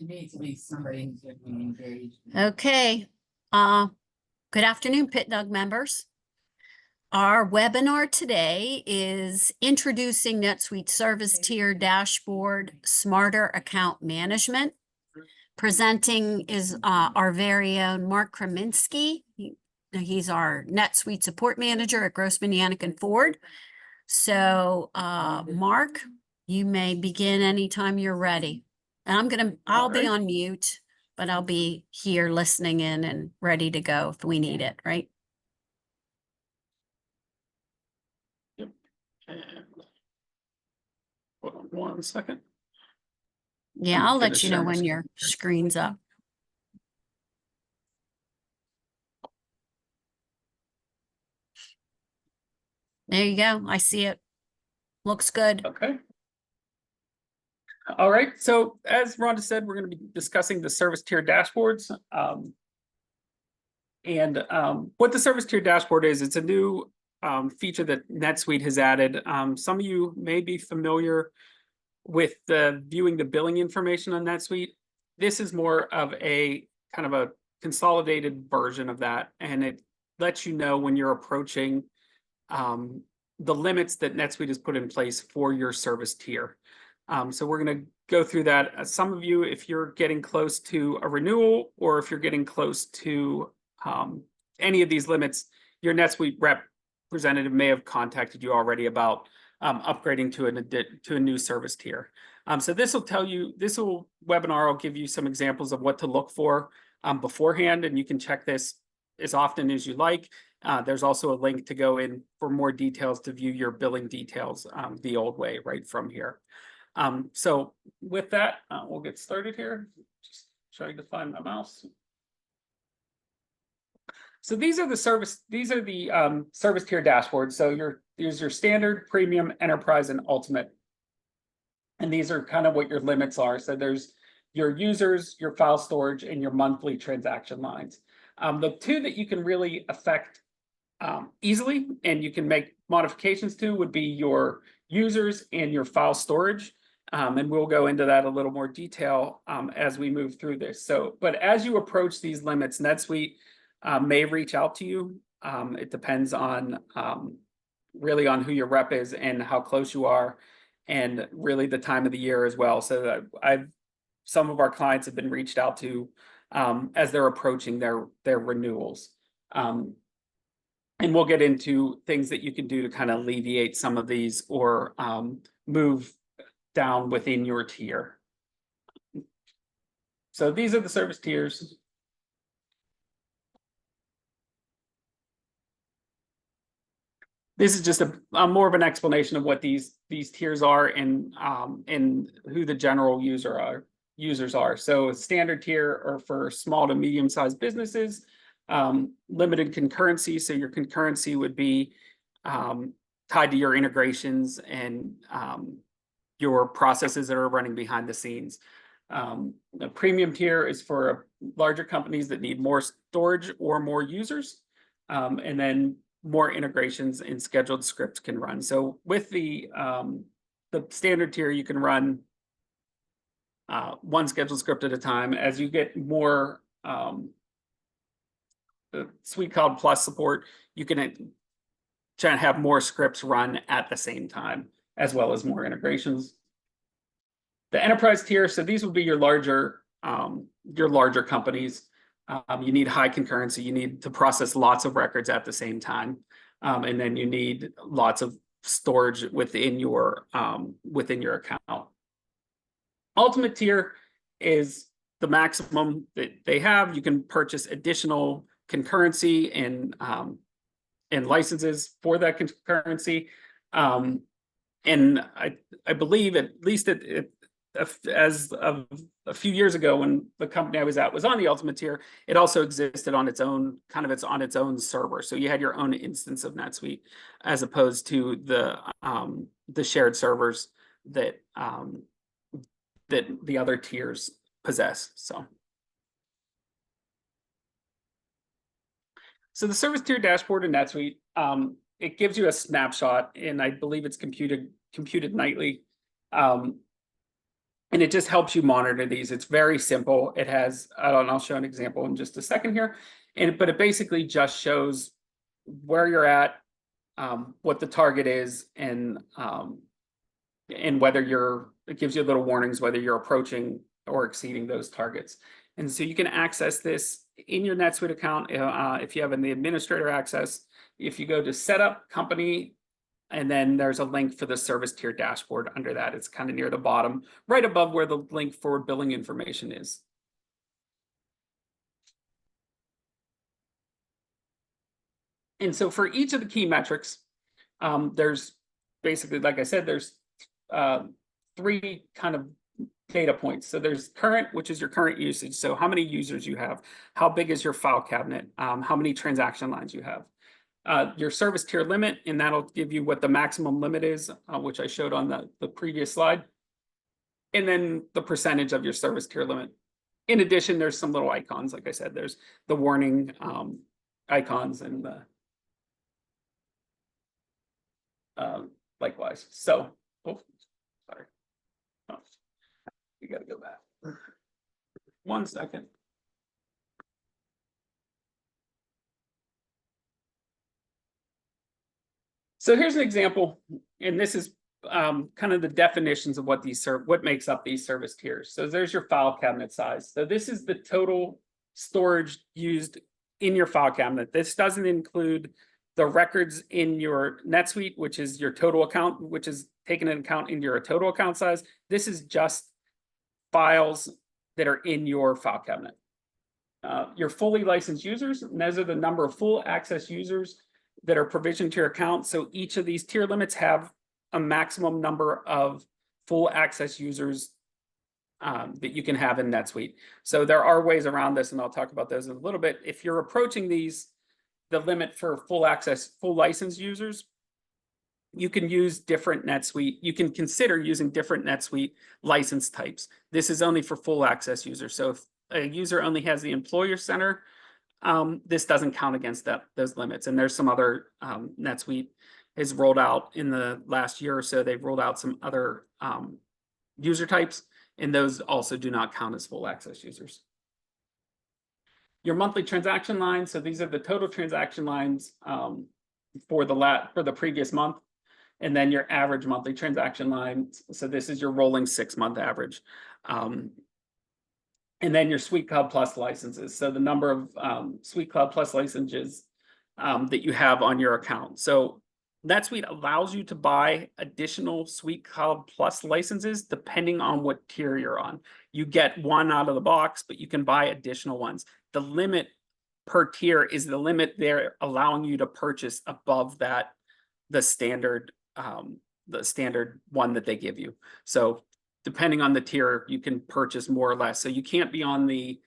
needs at least somebody to be engaged. Okay. Good afternoon, Pit Dog members. Our webinar today is introducing NetSuite Service Tier Dashboard, Smarter Account Management. Presenting is our very own Mark Kreminski. He's our NetSuite Support Manager at Grossman, Yanak, and Ford. So, Mark, you may begin anytime you're ready. And I'll be on mute, but I'll be here listening in and ready to go if we need it, right? Yep. And hold on 1 second. Yeah, I'll let Finish you know sharing my when screen. your screen's up. There you go. I see it. Looks good. Okay. All right. So as Rhonda said, we're going to be discussing the service tier dashboards. What the service tier dashboard is, it's a new feature that NetSuite has added. Some of you may be familiar with viewing the billing information on NetSuite. This is more of a kind of a consolidated version of that, and it lets you know when you're approaching the limits that NetSuite has put in place for your service tier. So we're going to go through that. Some of you, if you're getting close to a renewal or if you're getting close to any of these limits, your NetSuite representative may have contacted you already about upgrading to a new service tier. So this webinar will give you some examples of what to look for beforehand, and you can check this as often as you like. There's also a link to go in for more details to view your billing details the old way right from here. So with that, we'll get started here. Just trying to find my mouse. So these are the service tier dashboards. So here's your standard, premium, enterprise, and ultimate. And these are kind of what your limits are. So there's your users, your file storage, and your monthly transaction lines. The two that you can really affect easily and you can make modifications to would be your users and your file storage. And we'll go into that a little more detail as we move through this. But as you approach these limits, NetSuite may reach out to you. It depends on really on who your rep is and how close you are, and really the time of the year as well. So some of our clients have been reached out to as they're approaching their renewals. And we'll get into things that you can do to kind of alleviate some of these or move down within your tier. So these are the service tiers. This is just a more of an explanation of what these tiers are and who the general users are. So a standard tier are for small to medium-sized businesses. Limited concurrency, so your concurrency would be tied to your integrations and your processes that are running behind the scenes. The premium tier is for larger companies that need more storage or more users, and then more integrations and scheduled scripts can run. So with the standard tier, you can run one scheduled script at a time. As you get more the Suite Cloud Plus support, you can try and have more scripts run at the same time, as well as more integrations. The enterprise tier, so these would be your larger companies. You need high concurrency. You need to process lots of records at the same time, and then you need lots of storage within your account. Ultimate tier is the maximum that they have. You can purchase additional concurrency and licenses for that concurrency. And I believe, at least as of a few years ago, when the company I was at was on the ultimate tier, it also existed on its own server. So you had your own instance of NetSuite, as opposed to the shared servers that the other tiers possess. So the service tier dashboard in NetSuite, it gives you a snapshot, and I believe it's computed nightly. And it just helps you monitor these. It's very simple. It has, I'll show an example in just a second here. But it basically just shows where you're at, what the target is, and whether it gives you little warnings whether you're approaching or exceeding those targets. And so you can access this in your NetSuite account if you have the administrator access. If you go to Setup, Company, and then there's a link for the Service Tier Dashboard under that. It's kind of near the bottom, right above where the link for billing information is. And so for each of the key metrics, there's basically, like I said, there's 3 kind of data points. So there's current, which is your current usage. So how many users you have, how big is your file cabinet, how many transaction lines you have. Your service tier limit, and that'll give you what the maximum limit is, which I showed on the previous slide. And then the percentage of your service tier limit. In addition, there's some little icons. Like I said, there's the warning icons and the likewise. So, sorry. Oh, you got to go back. 1 second. So here's an example, and this is kind of the definitions of what makes up these service tiers. So there's your file cabinet size. So this is the total storage used in your file cabinet. This doesn't include the records in your NetSuite, which is your total account, which is taken into account in your total account size. This is just files that are in your file cabinet. Your fully licensed users, and those are the number of full access users that are provisioned to your account. So each of these tier limits have a maximum number of full access users that you can have in NetSuite. So there are ways around this, and I'll talk about those in a little bit. If you're approaching the limit for full access, full license users, you can use different NetSuite. You can consider using different NetSuite license types. This is only for full access users. So if a user only has the Employer Center, this doesn't count against those limits. And there's some other NetSuite has rolled out in the last year or so. They've rolled out some other user types, and those also do not count as full access users. Your monthly transaction lines. So these are the total transaction lines for the previous month, and then your average monthly transaction line. So this is your rolling 6-month average. And then your Suite Cloud Plus licenses. So the number of Suite Cloud Plus licenses that you have on your account. So NetSuite allows you to buy additional Suite Cloud Plus licenses depending on what tier you're on. You get one out of the box, but you can buy additional ones. The limit per tier is the limit they're allowing you to purchase above that, the standard one that they give you. So depending on the tier, you can purchase more or less. So you can't be on the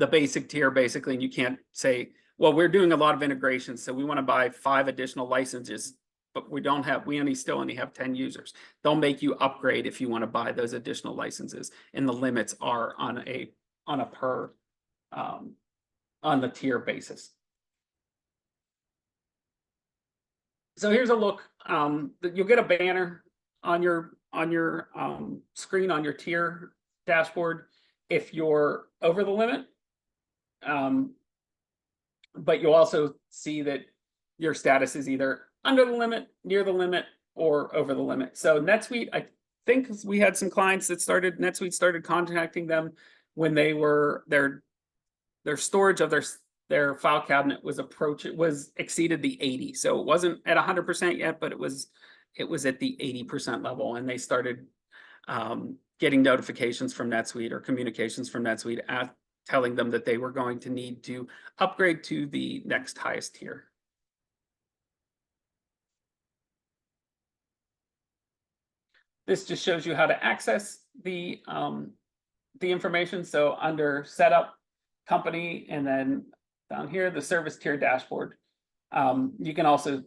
basic tier basically, and you can't say, well, we're doing a lot of integrations, so we want to buy 5 additional licenses, but we still only have 10 users. They'll make you upgrade if you want to buy those additional licenses, and the limits are on the tier basis. So here's a look. You'll get a banner on your screen on your tier dashboard if you're over the limit. But you'll also see that your status is either under the limit, near the limit, or over the limit. So NetSuite, I think we had some clients that NetSuite started contacting them when they were their storage of their file cabinet was exceeded the 80. So it wasn't at 100% yet, but it was at the 80% level, and they started getting notifications from NetSuite or communications from NetSuite telling them that they were going to need to upgrade to the next highest tier. This just shows you how to access the information. So under Setup, Company, and then down here, the Service Tier Dashboard. You can also,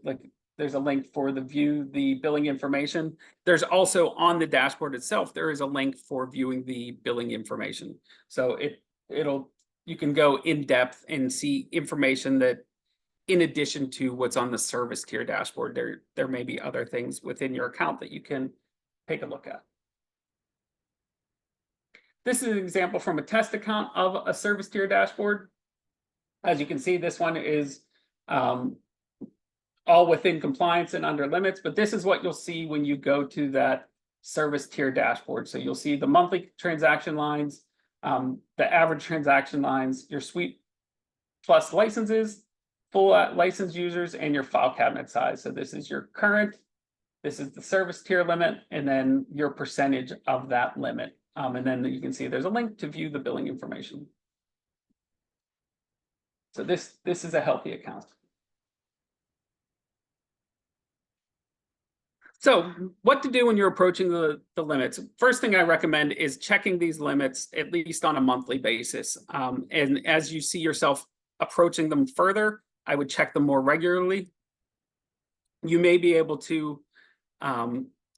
there's a link for view the billing information. There's also on the dashboard itself, there is a link for viewing the billing information. So you can go in depth and see information that, in addition to what's on the Service Tier Dashboard, there may be other things within your account that you can take a look at. this is an example from a test account of a service tier dashboard. As you can see, this one is all within compliance and under limits, but this is what you'll see when you go to that service tier dashboard. So you'll see the monthly transaction lines, the average transaction lines, your suite plus licenses, full license users, and your file cabinet size. So this is your current, this is the service tier limit, and then your percentage of that limit. And then you can see there's a link to view the billing information. So this is a healthy account. So what to do when you're approaching the limits? First thing I recommend is checking these limits at least on a monthly basis. And as you see yourself approaching them further, I would check them more regularly. You may be able to,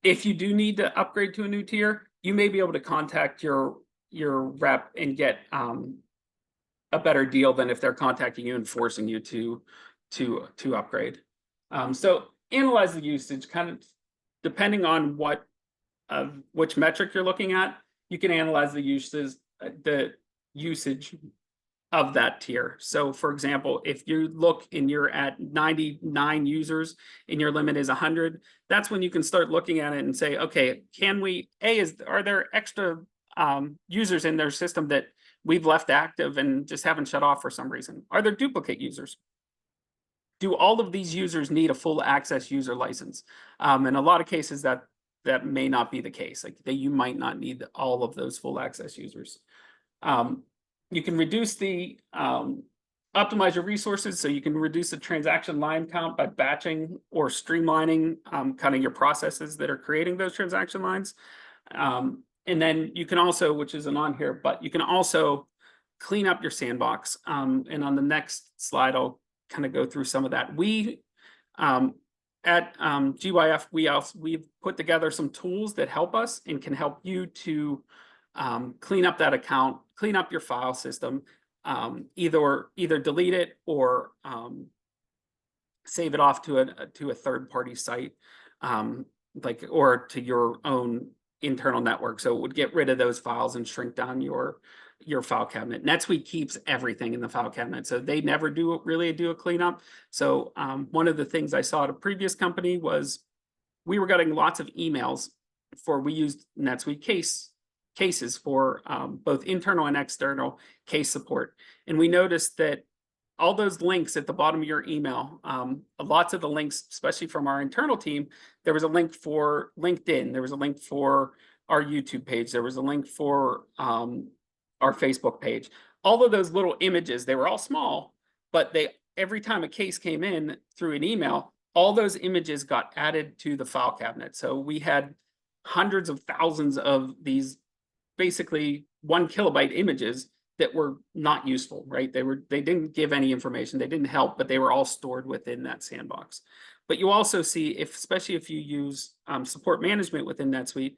if you do need to upgrade to a new tier, you may be able to contact your rep and get a better deal than if they're contacting you and forcing you to upgrade. So analyze the usage, kind of depending on which metric you're looking at. You can analyze the usage of that tier. So for example, if you look and you're at 99 users and your limit is 100, that's when you can start looking at it and say, okay, are there extra users in their system that we've left active and just haven't shut off for some reason? Are there duplicate users? Do all of these users need a full access user license? In a lot of cases that may not be the case. Like you might not need all of those full access users. You can reduce optimize your resources, so you can reduce the transaction line count by batching or streamlining kind of your processes that are creating those transaction lines. And then you can also, which isn't on here, but you can also clean up your sandbox. And on the next slide, I'll kind of go through some of that. We at GYF, we've put together some tools that help us and can help you to clean up that account, clean up your file system, either delete it or save it off to a third-party site, or to your own internal network. So it would get rid of those files and shrink down your file cabinet. NetSuite keeps everything in the file cabinet, so they never really do a cleanup. So one of the things I saw at a previous company was we were getting lots of emails we used NetSuite cases for both internal and external case support. And we noticed that all those links at the bottom of your email, lots of the links, especially from our internal team, there was a link for LinkedIn, there was a link for our YouTube page, there was a link for our Facebook page. All of those little images, they were all small, but every time a case came in through an email, all those images got added to the file cabinet. So we had hundreds of thousands of these basically 1 kilobyte images that were not useful, right? They didn't give any information, they didn't help, but they were all stored within that sandbox. But you also see, especially if you use support management within NetSuite,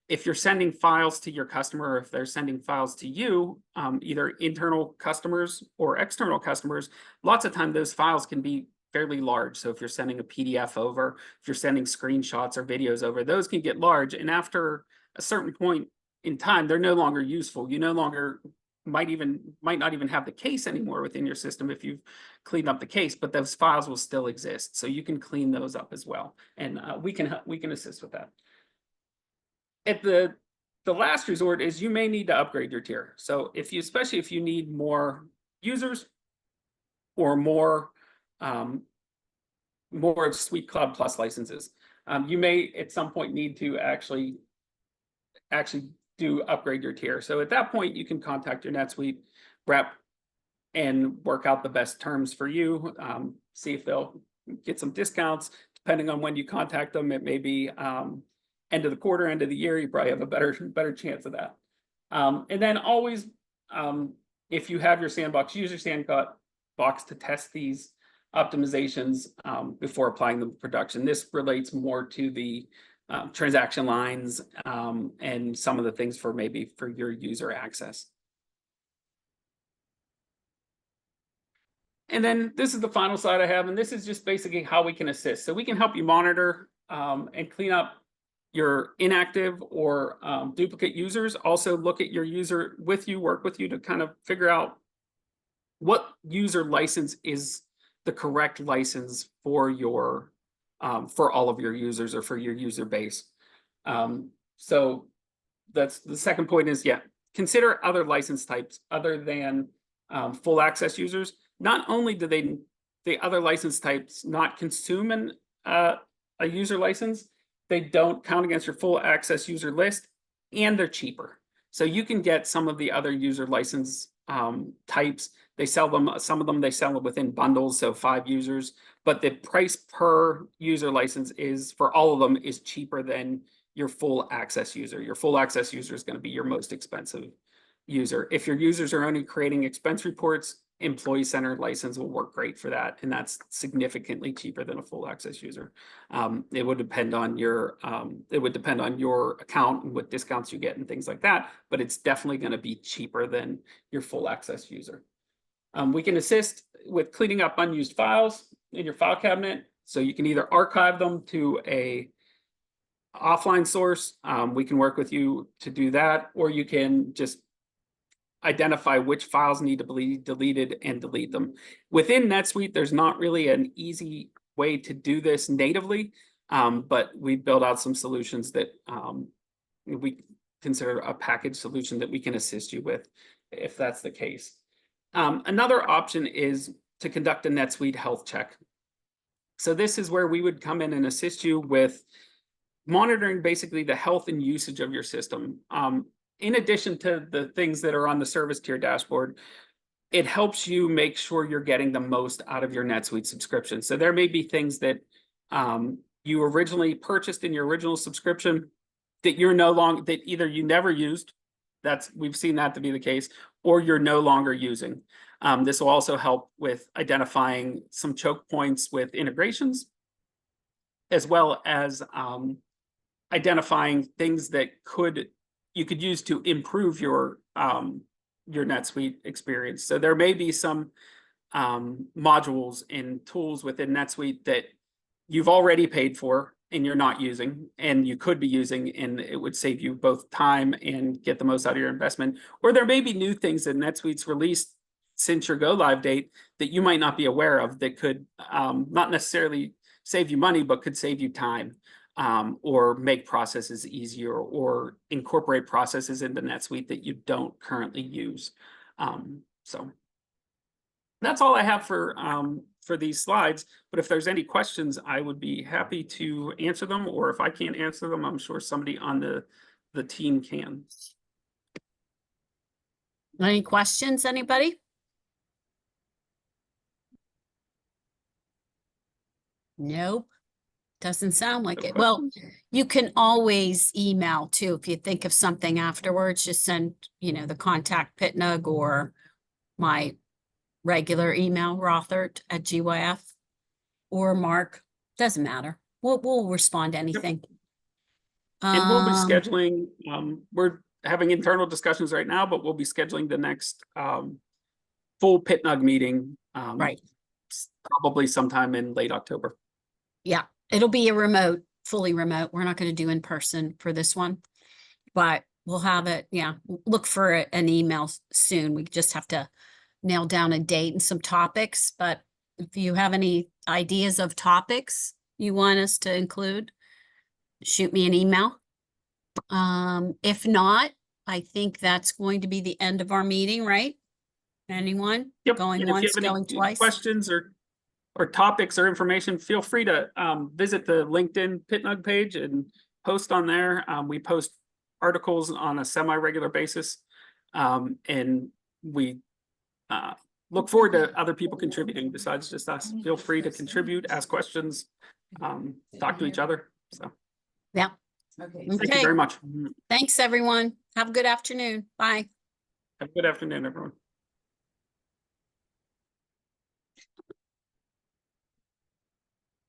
if you're sending files to your customer, or if they're sending files to you, either internal customers or external customers, lots of time those files can be fairly large. So if you're sending a PDF over, if you're sending screenshots or videos over, those can get large. And after a certain point in time, they're no longer useful. You no longer might not even have the case anymore within your system if you've cleaned up the case, but those files will still exist. So you can clean those up as well. And we can assist with that. At the last resort is you may need to upgrade your tier. So especially if you need more users or more Suite Cloud Plus licenses, you may at some point need to actually do upgrade your tier. So at that point, you can contact your NetSuite rep and work out the best terms for you. See if they'll get some discounts. Depending on when you contact them, it may be end of the quarter, end of the year. You probably have a better chance of that. And then always, if you have your sandbox, use your sandbox to test these optimizations before applying them to production. This relates more to the transaction lines and some of the things for your user access. And then this is the final slide I have, and this is just basically how we can assist. So we can help you monitor and clean up your inactive or duplicate users. Also look at your user with you, work with you to kind of figure out what user license is the correct license for your for all of your users or for your user base. So that's the second point is, yeah, consider other license types other than full access users. Not only do the other license types not consume a user license, they don't count against your full access user list, and they're cheaper. So you can get some of the other user license types. They sell them, some of them they sell within bundles, so 5 users, but the price per user license is, for all of them, is cheaper than your full access user. Your full access user is going to be your most expensive user. If your users are only creating expense reports, employee centered license will work great for that, and that's significantly cheaper than a full access user. It would depend on your account and what discounts you get and things like that, but it's definitely going to be cheaper than your full access user. We can assist with cleaning up unused files in your file cabinet, so you can either archive them to a offline source. We can work with you to do that, or you can just identify which files need to be deleted and delete them. Within NetSuite, there's not really an easy way to do this natively, but we built out some solutions that we consider a package solution that we can assist you with if that's the case. Another option is to conduct a NetSuite health check. So this is where we would come in and assist you with monitoring basically the health and usage of your system. In addition to the things that are on the service tier dashboard, it helps you make sure you're getting the most out of your NetSuite subscription. So there may be things that you originally purchased in your original subscription that you're no longer, that either you never used, we've seen that to be the case, or you're no longer using. This will also help with identifying some choke points with integrations, as well as identifying things that you could use to improve your NetSuite experience. So there may be some modules and tools within NetSuite that you've already paid for and you're not using, and you could be using, and it would save you both time and get the most out of your investment. Or there may be new things that NetSuite's released since your go live date that you might not be aware of that could not necessarily save you money, but could save you time. Or make processes easier, or incorporate processes into NetSuite that you don't currently use. So that's all I have for these slides. But if there's any questions, I would be happy to answer them. Or if I can't answer them, I'm sure somebody on the team can. Any questions, anybody? Nope. Doesn't sound like it. Well, you can always email too. If you think of something afterwards, just send, the contact Pitnug or my regular email, Rothert@GYF, or Mark. Doesn't matter. We'll respond to anything. And we'll be scheduling, we're having internal discussions right now, but we'll be scheduling the next full Pitnug meeting right. Probably sometime in late October. Yeah. It'll be fully remote. We're not going to do in person for this one, but we'll have it. Yeah. Look for an email soon. We just have to nail down a date and some topics, but if you have any ideas of topics you want us to include, shoot me an email. If not, I think that's going to be the end of our meeting, right? Anyone? Yep. Going and once, if you have going any twice? Questions or topics or information, feel free to visit the LinkedIn Pitnug page and post on there. We post articles on a semi-regular basis, and we look forward to other people contributing besides just us. Feel free to contribute, ask questions, talk to each other. So Yeah. Okay. thank you very much. Thanks, everyone. Have a good afternoon. Bye. Have a good afternoon, everyone.